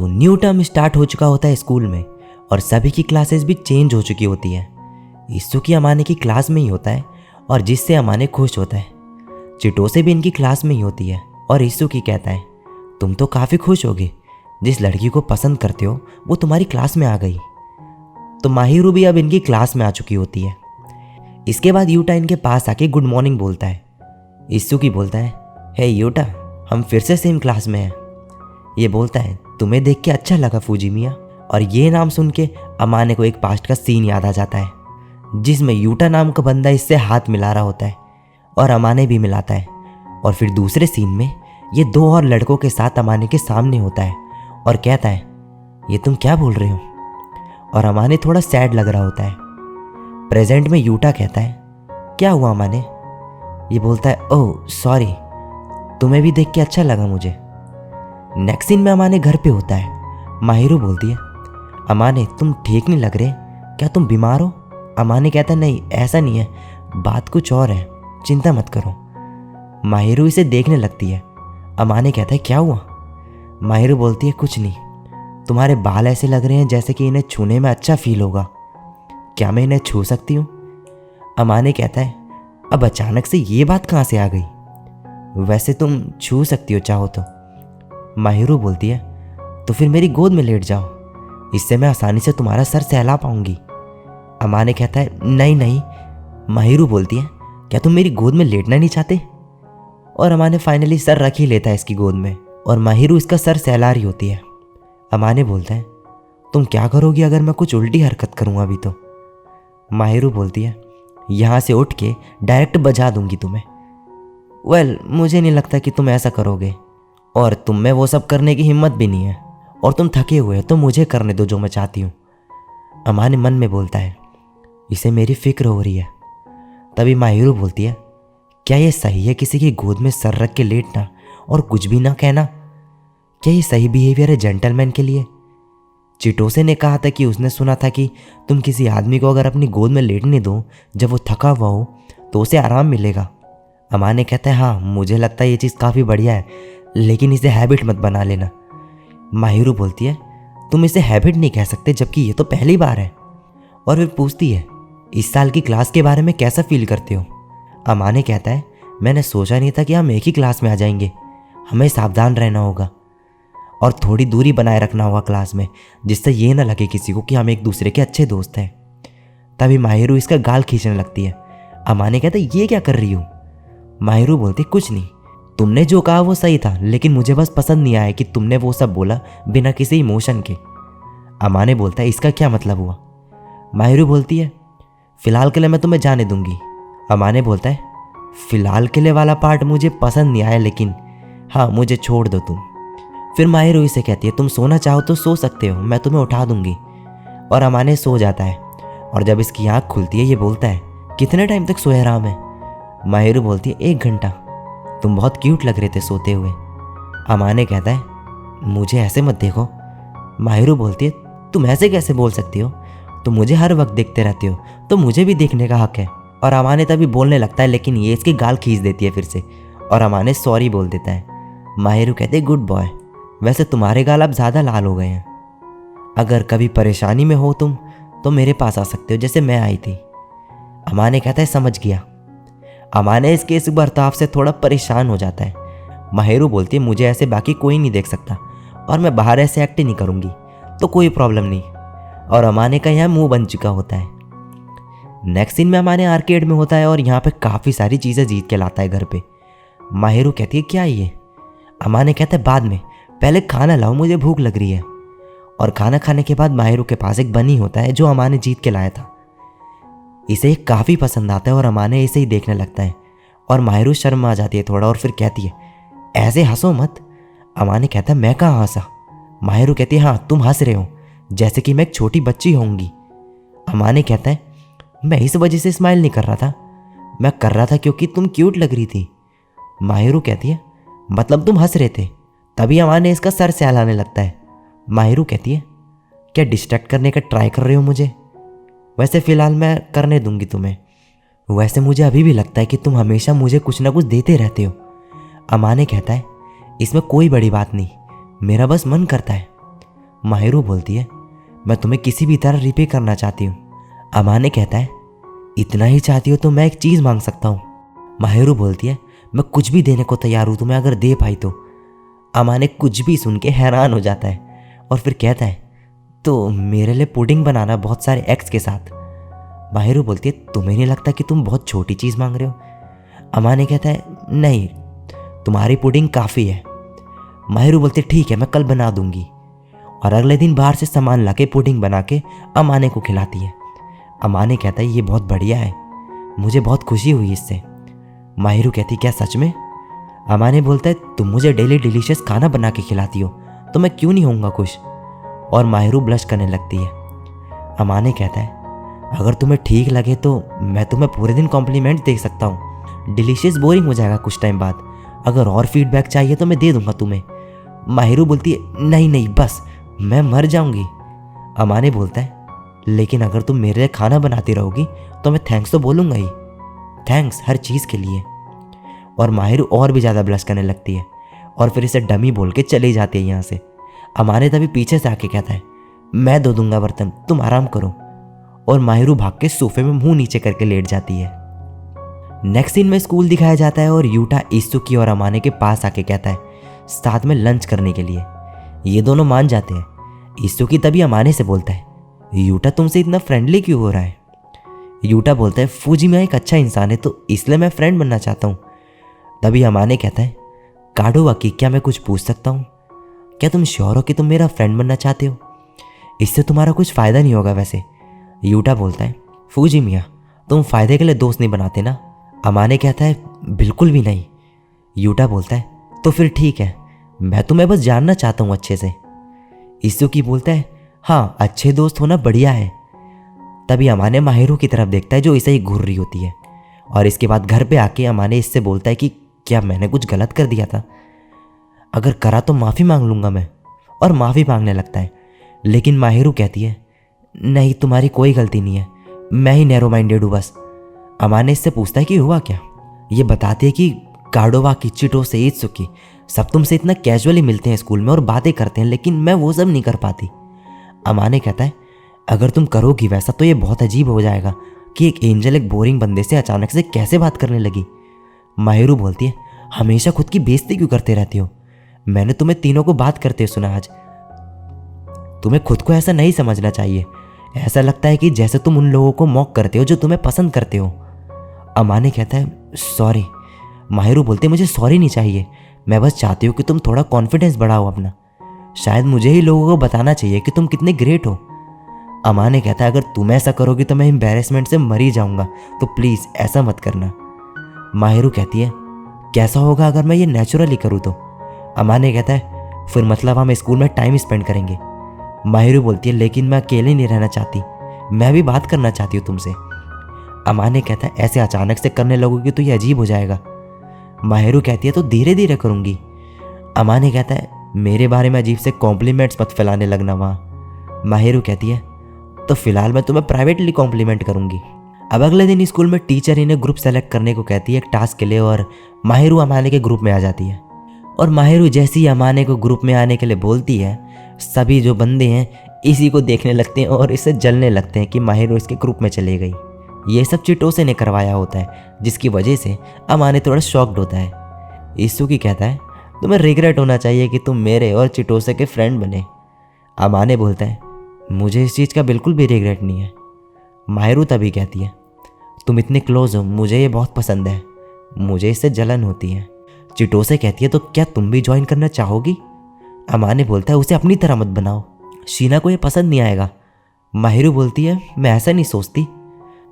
New term start हो चुका होता है स्कूल में और सभी की क्लासेस भी चेंज हो चुकी होती है। ईसु की अमाने की क्लास में ही होता है और जिससे अमाने खुश होता है। चिटोसे भी इनकी क्लास में ही होती है और ईसु की कहता है, तुम तो काफ़ी खुश होगे, जिस लड़की को पसंद करते हो वो तुम्हारी क्लास में आ गई। तो माहिरू भी अब इनकी क्लास में आ चुकी होती है। इसके बाद यूटा इनके पास आके गुड मॉर्निंग बोलता है। ईसु की बोलता है, हे यूटा, हम फिर से सेम क्लास में हैं। ये बोलता है, तुम्हें देख के अच्छा लगा फूजी मिया। और ये नाम सुन के अमाने को एक पास्ट का सीन याद आ जाता है जिसमें यूटा नाम का बंदा इससे हाथ मिला रहा होता है और अमाने भी मिलाता है। और फिर दूसरे सीन में ये दो और लड़कों के साथ अमाने के सामने होता है और कहता है, ये तुम क्या बोल रहे हो? और अमाने थोड़ा सैड लग रहा होता है। प्रेजेंट में यूटा कहता है, क्या हुआ अमाने? ये बोलता है, ओह सॉरी, तुम्हें भी देख के अच्छा लगा मुझे। नेक्स्ट सीन में अमाने घर पे होता है। माहिरू बोलती है, अमाने तुम ठीक नहीं लग रहे, क्या तुम बीमार हो? अमाने कहता है, नहीं ऐसा नहीं है, बात कुछ और है, चिंता मत करो। माहिरू इसे देखने लगती है। अमाने कहता है, क्या हुआ? माहिरू बोलती है, कुछ नहीं, तुम्हारे बाल ऐसे लग रहे हैं जैसे कि इन्हें छूने में अच्छा फील होगा, क्या मैं इन्हें छू सकती हूँ? अमाने कहता है, अब अचानक से ये बात कहाँ से आ गई? वैसे तुम छू सकती हो चाहो तो। माहिरू बोलती है, तो फिर मेरी गोद में लेट जाओ, इससे मैं आसानी से तुम्हारा सर सहला पाऊंगी। अमाने कहता है, नहीं नहीं। माहिरू बोलती है, क्या तुम मेरी गोद में लेटना नहीं चाहते? और अमाने फाइनली सर रख ही लेता है इसकी गोद में और माहिरू इसका सर सहला रही होती है। अमाने बोलता है, तुम क्या करोगी अगर मैं कुछ उल्टी हरकत करूँगा अभी तो? माहिरू बोलती है, यहाँ से उठ के डायरेक्ट बजा दूंगी तुम्हें। वेल, मुझे नहीं लगता कि तुम ऐसा करोगे और तुम में वो सब करने की हिम्मत भी नहीं है और तुम थके हुए हो तो मुझे करने दो जो मैं चाहती हूँ। अमाने मन में बोलता है, इसे मेरी फिक्र हो रही है। तभी माहिरू बोलती है, क्या ये सही है किसी की गोद में सर रख के लेटना और कुछ भी ना कहना? क्या ये सही बिहेवियर है जेंटलमैन के लिए? चिटोसे ने कहा था कि उसने सुना था कि तुम किसी आदमी को अगर अपनी गोद में लेटने दो जब वो थका हुआ हो तो उसे आराम मिलेगा। अमाने कहता है, हाँ मुझे लगता है ये चीज़ काफ़ी बढ़िया है, लेकिन इसे हैबिट मत बना लेना। माहिरू बोलती है, तुम इसे हैबिट नहीं कह सकते जबकि ये तो पहली बार है। और फिर पूछती है, इस साल की क्लास के बारे में कैसा फील करते हो? अमाने कहता है, मैंने सोचा नहीं था कि हम एक ही क्लास में आ जाएंगे, हमें सावधान रहना होगा और थोड़ी दूरी बनाए रखना होगा क्लास में, जिससे ये ना लगे किसी को कि हम एक दूसरे के अच्छे दोस्त हैं। तभी माहिरू इसका गाल खींचने लगती है। अमाने कहता है, ये क्या कर रही हो? माहिरू बोलती, कुछ नहीं, तुमने जो कहा वो सही था, लेकिन मुझे बस पसंद नहीं आया कि तुमने वो सब बोला बिना किसी इमोशन के। अमाने बोलता है, इसका क्या मतलब हुआ? माहिरू बोलती है, फिलहाल के लिए मैं तुम्हें जाने दूंगी। अमाने बोलता है, फिलहाल के लिए वाला पार्ट मुझे पसंद नहीं आया, लेकिन हाँ मुझे छोड़ दो तुम। फिर माहिरू इसे कहती है, तुम सोना चाहो तो सो सकते हो, मैं तुम्हें उठा दूंगी। और अमाने सो जाता है और जब इसकी आँख खुलती है ये बोलता है, कितने टाइम तक सोए रहा मैं? माहिरू बोलती है, 1 घंटा, तुम बहुत क्यूट लग रहे थे सोते हुए। अमाने कहता है, मुझे ऐसे मत देखो। माहिरू बोलती है, तुम ऐसे कैसे बोल सकती हो? तुम मुझे हर वक्त देखते रहते हो, तो मुझे भी देखने का हक है। और अमाने तभी बोलने लगता है, लेकिन ये इसकी गाल खींच देती है फिर से और अमाने सॉरी बोल देता है। माहिरू कहते, गुड बॉय, वैसे तुम्हारे गाल अब ज़्यादा लाल हो गए हैं, अगर कभी परेशानी में हो तुम तो मेरे पास आ सकते हो जैसे मैं आई थी। अमाने कहता है, समझ गया। अमाने इसके इस बर्ताव से थोड़ा परेशान हो जाता है। माहिरू बोलती है, मुझे ऐसे बाकी कोई नहीं देख सकता और मैं बाहर ऐसे एक्ट नहीं करूँगी, तो कोई प्रॉब्लम नहीं। और अमाने का यहाँ मुंह बन चुका होता है। नेक्स्ट सीन में अमाने आर्केड में होता है और यहाँ पे काफ़ी सारी चीज़ें जीत के लाता है घर पे। माहिरू कहती है, क्या ये? अमाने कहता है, बाद में, पहले खाना लाओ, मुझे भूख लग रही है। और खाना खाने के बाद माहिरू के पास एक बनी होता है जो अमाने जीत के लाया था। इसे काफ़ी पसंद आता है और अमाने इसे ही देखने लगता है और माहिरू शर्म आ जाती है थोड़ा और फिर कहती है, ऐसे हंसो मत। अमाने कहता है, मैं कहाँ हंसा? माहिरू कहती है, हाँ तुम हंस रहे हो जैसे कि मैं एक छोटी बच्ची होंगी। अमाने कहता है, मैं इस वजह से स्माइल नहीं कर रहा था, मैं कर रहा था क्योंकि तुम क्यूट लग रही थी। माहिरू कहती है मतलब तुम हंस रहे थे? तभी अमाने इसका सर सहलाने लगता है। माहिरू कहती है क्या डिस्ट्रैक्ट करने का ट्राई कर रहे हो मुझे? वैसे फ़िलहाल मैं करने दूंगी तुम्हें। वैसे मुझे अभी भी लगता है कि तुम हमेशा मुझे कुछ ना कुछ देते रहते हो। अमाने कहता है इसमें कोई बड़ी बात नहीं, मेरा बस मन करता है। माहिरू बोलती है मैं तुम्हें किसी भी तरह रिपे करना चाहती हूँ। अमाने कहता है इतना ही चाहती हो तो मैं एक चीज़ मांग सकता हूँ। माहिरू बोलती है मैं कुछ भी देने को तैयार हूँ तुम्हें, अगर दे पाई तो। अमाने कुछ भी सुन के हैरान हो जाता है और फिर कहता है तो मेरे लिए पुडिंग बनाना बहुत सारे एग्स के साथ। माहिरू बोलती है तुम्हें नहीं लगता कि तुम बहुत छोटी चीज़ मांग रहे हो? अमाने कहता है नहीं, तुम्हारी पुडिंग काफ़ी है। माहिरू बोलती है ठीक है मैं कल बना दूंगी। और अगले दिन बाहर से सामान ला के पुडिंग बना के अमाने को खिलाती है। अमाने कहता है ये बहुत बढ़िया है, मुझे बहुत खुशी हुई इससे। माहिरू कहती क्या सच में? अमाने बोलता है तुम मुझे डेली डिलीशियस खाना बना के खिलाती हो तो मैं क्यों नहीं होऊंगा खुश। और माहिरू ब्लश करने लगती है। अमाने कहता है अगर तुम्हें ठीक लगे तो मैं तुम्हें पूरे दिन कॉम्प्लीमेंट दे सकता हूँ, डिलीशियस बोरिंग हो जाएगा कुछ टाइम बाद। अगर और फीडबैक चाहिए तो मैं दे दूंगा तुम्हें। माहिरू बोलती है नहीं नहीं बस, मैं मर जाऊंगी। अमाने बोलता है लेकिन अगर तुम मेरे लिए खाना बनाती रहोगी तो मैं थैंक्स तो बोलूँगा ही, थैंक्स हर चीज़ के लिए। और माहिरू और भी ज़्यादा ब्लश करने लगती है और फिर इसे डमी बोल के चली जाती है यहाँ से। अमाने तभी पीछे से आके कहता है मैं धो दूंगा बर्तन, तुम आराम करो। और माहिरू भाग के सोफे में मुंह नीचे करके लेट जाती है। नेक्स्ट सीन में स्कूल दिखाया जाता है और यूटा इत्सुकी और अमाने के पास आके कहता है साथ में लंच करने के लिए। ये दोनों मान जाते हैं। इत्सुकी तभी अमाने से बोलता है यूटा तुमसे इतना फ्रेंडली क्यों हो रहा है? यूटा बोलता है फूजिमिया एक अच्छा इंसान है तो इसलिए मैं फ्रेंड बनना चाहता हूँ। तभी अमाने कहता है काडोवाकी क्या मैं कुछ पूछ सकता हूँ? क्या तुम श्योर हो कि तुम मेरा फ्रेंड बनना चाहते हो? इससे तुम्हारा कुछ फ़ायदा नहीं होगा वैसे। यूटा बोलता है फूजिमिया तुम फ़ायदे के लिए दोस्त नहीं बनाते ना। अमाने कहता है बिल्कुल भी नहीं। यूटा बोलता है तो फिर ठीक है, मैं तुम्हें बस जानना चाहता हूँ अच्छे से। इत्सुकी बोलता है हाँ अच्छे दोस्त होना बढ़िया है। तभी अमाने माहिरू की तरफ देखता है जो इसे ही घूर रही होती है। और इसके बाद घर पे आके अमाने इससे बोलता है कि क्या मैंने कुछ गलत कर दिया था? अगर करा तो माफ़ी मांग लूँगा मैं। और माफ़ी मांगने लगता है। लेकिन माहिरू कहती है नहीं तुम्हारी कोई गलती नहीं है, मैं ही नैरो माइंडेड हूँ बस। अमाने इससे पूछता है कि हुआ क्या? ये बताती है कि काडोवाकी, चिटोसे, इत्सुकी सब तुमसे इतना कैजुअली मिलते हैं स्कूल में और बातें करते हैं, लेकिन मैं वो सब नहीं कर पाती। अमाने कहता है अगर तुम करोगी वैसा तो ये बहुत अजीब हो जाएगा कि एक एंजल एक बोरिंग बंदे से अचानक से कैसे बात करने लगी। माहिरू बोलती है हमेशा खुद की बेइज्जती क्यों करते रहती हो? मैंने तुम्हें तीनों को बात करते सुना आज। तुम्हें खुद को ऐसा नहीं समझना चाहिए। ऐसा लगता है कि जैसे तुम उन लोगों को मॉक करते हो जो तुम्हें पसंद करते हो। अमाने कहता है सॉरी। माहिरू बोलती है मुझे सॉरी नहीं चाहिए, मैं बस चाहती हूँ कि तुम थोड़ा कॉन्फिडेंस बढ़ाओ अपना। शायद मुझे ही लोगों को बताना चाहिए कि तुम कितने ग्रेट हो। अमाने कहता है अगर तुम ऐसा करोगी तो मैं एम्बैरेसमेंट से मर ही जाऊँगा, तो प्लीज़ ऐसा मत करना। माहिरू कहती है कैसा होगा अगर मैं ये नेचुरली करूँ तो? अमाने कहता है फिर मतलब हम स्कूल में टाइम स्पेंड करेंगे। माहिरू बोलती है लेकिन मैं अकेले नहीं रहना चाहती, मैं भी बात करना चाहती हूँ तुमसे। अमाने कहता है ऐसे अचानक से करने लगोगी तो ये अजीब हो जाएगा। माहिरू कहती है तो धीरे धीरे करूँगी। अमाने कहता है मेरे बारे में अजीब से कॉम्प्लीमेंट्स मत फैलाने लगना वहाँ। माहिरू कहती है तो फिलहाल मैं तुम्हें प्राइवेटली कॉम्प्लीमेंट करूँगी। अब अगले दिन स्कूल में टीचर इन्हें ग्रुप सेलेक्ट करने को कहती है एक टास्क के लिए, और माहिरू अमाने के ग्रुप में आ जाती है। और माहिरू जैसे ही अमाने को ग्रुप में आने के लिए बोलती है, सभी जो बंदे हैं इसी को देखने लगते हैं और इससे जलने लगते हैं कि माहिरू इसके ग्रुप में चले गई। ये सब चिटोसे ने करवाया होता है, जिसकी वजह से अमाने थोड़ा शॉक्ड होता है। इत्सुकी कहता है तुम्हें रिग्रेट होना चाहिए कि तुम मेरे और चिटोसे के फ्रेंड बने। अमाने बोलता है मुझे इस चीज़ का बिल्कुल भी रिग्रेट नहीं है। माहिरू तभी कहती है तुम इतने क्लोज हो, मुझे ये बहुत पसंद है, मुझे इससे जलन होती है। चिटोसे कहती है तो क्या तुम भी ज्वाइन करना चाहोगी? अमाने बोलता है उसे अपनी तरह मत बनाओ, शीना को ये पसंद नहीं आएगा। माहिरू बोलती है मैं ऐसा नहीं सोचती।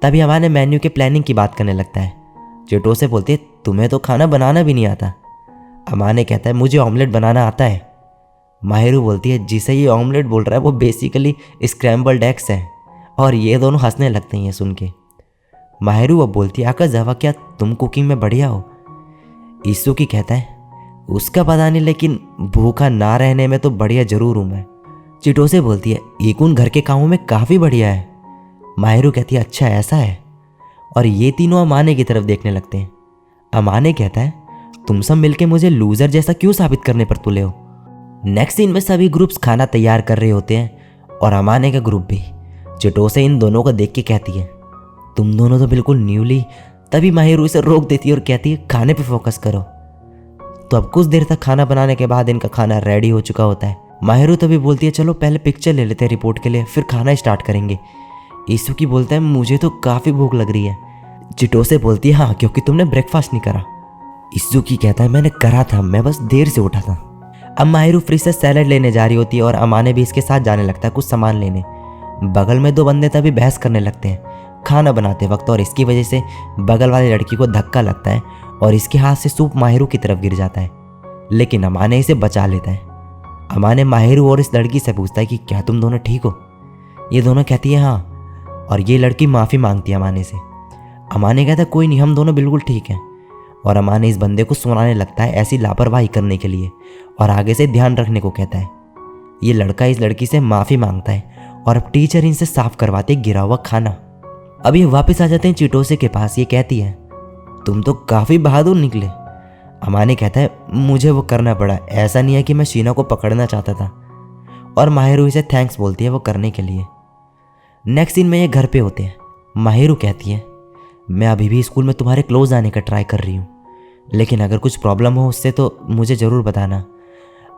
तभी अमाने मेन्यू के प्लानिंग की बात करने लगता है। चिटोसे बोलती है तुम्हें तो खाना बनाना भी नहीं आता। अमाने कहता है मुझे ऑमलेट बनाना आता है। माहिरू बोलती है जिसे ये ऑमलेट बोल रहा है वो बेसिकली स्क्रैम्बल्ड एग्स है। और ये दोनों हंसने लगते हैं ये सुन के। माहिरू अब बोलती है आकाश जावा क्या तुम कुकिंग में बढ़िया हो? ईसुकी कहता है, उसका पता नहीं, लेकिन भूखा ना रहने में तो बढ़िया जरूर हूं मैं। चिटोसे बोलती है, इकुन घर के कामों में काफ़ी बढ़िया है। माहिरू कहती है, अच्छा ऐसा है। और ये तीनों अमाने की तरफ देखने लगते हैं। अमाने कहता है, तुम सब मिलके मुझे लूजर जैसा क्यों साबित करने पर तुले हो। नेक्स्ट सीन में सभी ग्रुप्स खाना तैयार कर रहे होते हैं और अमाने का ग्रुप भी। चिटोसे इन दोनों को देख के कहती है, तुम दोनों तो बिल्कुल न्यूली। तभी माहिरू इसे रोक देती है और कहती है, खाने पे फोकस करो। तो अब कुछ देर तक खाना बनाने के बाद इनका खाना रेडी हो चुका होता है। माहिरू तभी बोलती है, चलो पहले पिक्चर ले लेते हैं रिपोर्ट के लिए, फिर खाना स्टार्ट करेंगे। ईसुकी बोलता है, मुझे तो काफ़ी भूख लग रही है। चिटोसे बोलती है, हाँ क्योंकि तुमने ब्रेकफास्ट नहीं करा। ईसुकी कहता है, मैंने करा था, मैं बस देर से उठा था। अब माहिरू फ्रिज से सैलड लेने जा रही होती है और अमाने भी इसके साथ जाने लगता है कुछ सामान लेने। बगल में दो बंदे तभी बहस करने लगते हैं खाना बनाते वक्त, और इसकी वजह से बगल वाली लड़की को धक्का लगता है और इसके हाथ से सूप माहिरू की तरफ गिर जाता है, लेकिन अमाने इसे बचा लेता है। अमाने माहिरू और इस लड़की से पूछता है कि क्या तुम दोनों ठीक हो। ये दोनों कहती है हाँ, और ये लड़की माफ़ी मांगती है अमाने से। अमाने कहता है, कोई नहीं, हम दोनों बिल्कुल ठीक हैं। और अमाने इस बंदे को सुनाने लगता है ऐसी लापरवाही करने के लिए और आगे से ध्यान रखने को कहता है। ये लड़का इस लड़की से माफ़ी मांगता है और अब टीचर इनसे साफ करवाते गिरा हुआ खाना। अब ये वापस आ जाते हैं चिटोसे के पास। ये कहती है, तुम तो काफ़ी बहादुर निकले। अमाने कहता है, मुझे वो करना पड़ा, ऐसा नहीं है कि मैं शीना को पकड़ना चाहता था। और माहिरू इसे थैंक्स बोलती है वो करने के लिए। नेक्स्ट सीन में ये घर पे होते हैं। माहिरू कहती है, मैं अभी भी स्कूल में तुम्हारे क्लोज आने का ट्राई कर रही हूँ, लेकिन अगर कुछ प्रॉब्लम हो उससे तो मुझे ज़रूर बताना।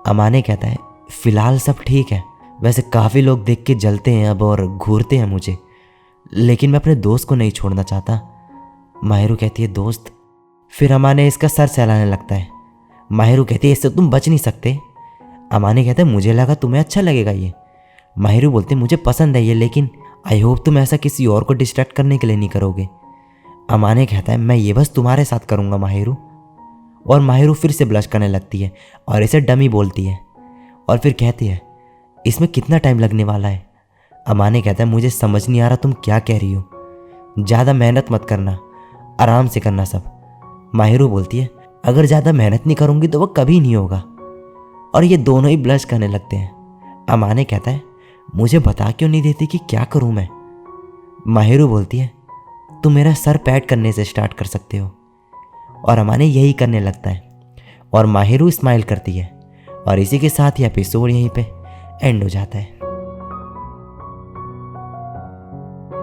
अमाने कहता है, फ़िलहाल सब ठीक है। वैसे काफ़ी लोग देख के जलते हैं अब और घूरते हैं मुझे, लेकिन मैं अपने दोस्त को नहीं छोड़ना चाहता। माहिरू कहती है, दोस्त? फिर अमाने इसका सर सहलाने लगता है। माहिरू कहती है, इससे तुम बच नहीं सकते। अमाने कहता है, मुझे लगा तुम्हें अच्छा लगेगा ये। माहिरू बोलते, मुझे पसंद है ये, लेकिन आई होप तुम ऐसा किसी और को डिस्ट्रैक्ट करने के लिए नहीं करोगे। अमाने कहता है, मैं ये बस तुम्हारे साथ करूँगा माहिरू। और माहिरू फिर से ब्लश करने लगती है और इसे डमी बोलती है और फिर कहती है, इसमें कितना टाइम लगने वाला है। अमाने कहता है, मुझे समझ नहीं आ रहा तुम क्या कह रही हो, ज़्यादा मेहनत मत करना, आराम से करना सब। माहिरू बोलती है, अगर ज़्यादा मेहनत नहीं करूँगी तो वो कभी नहीं होगा। और ये दोनों ही ब्लश करने लगते हैं। अमाने कहता है, मुझे बता क्यों नहीं देती कि क्या करूँ मैं। माहिरू बोलती है, तुम मेरा सर पैट करने से स्टार्ट कर सकते हो। और अमाने यही करने लगता है और माहिरू स्माइल करती है। और इसी के साथ ही एपिसोड यहीं पे एंड हो जाता है।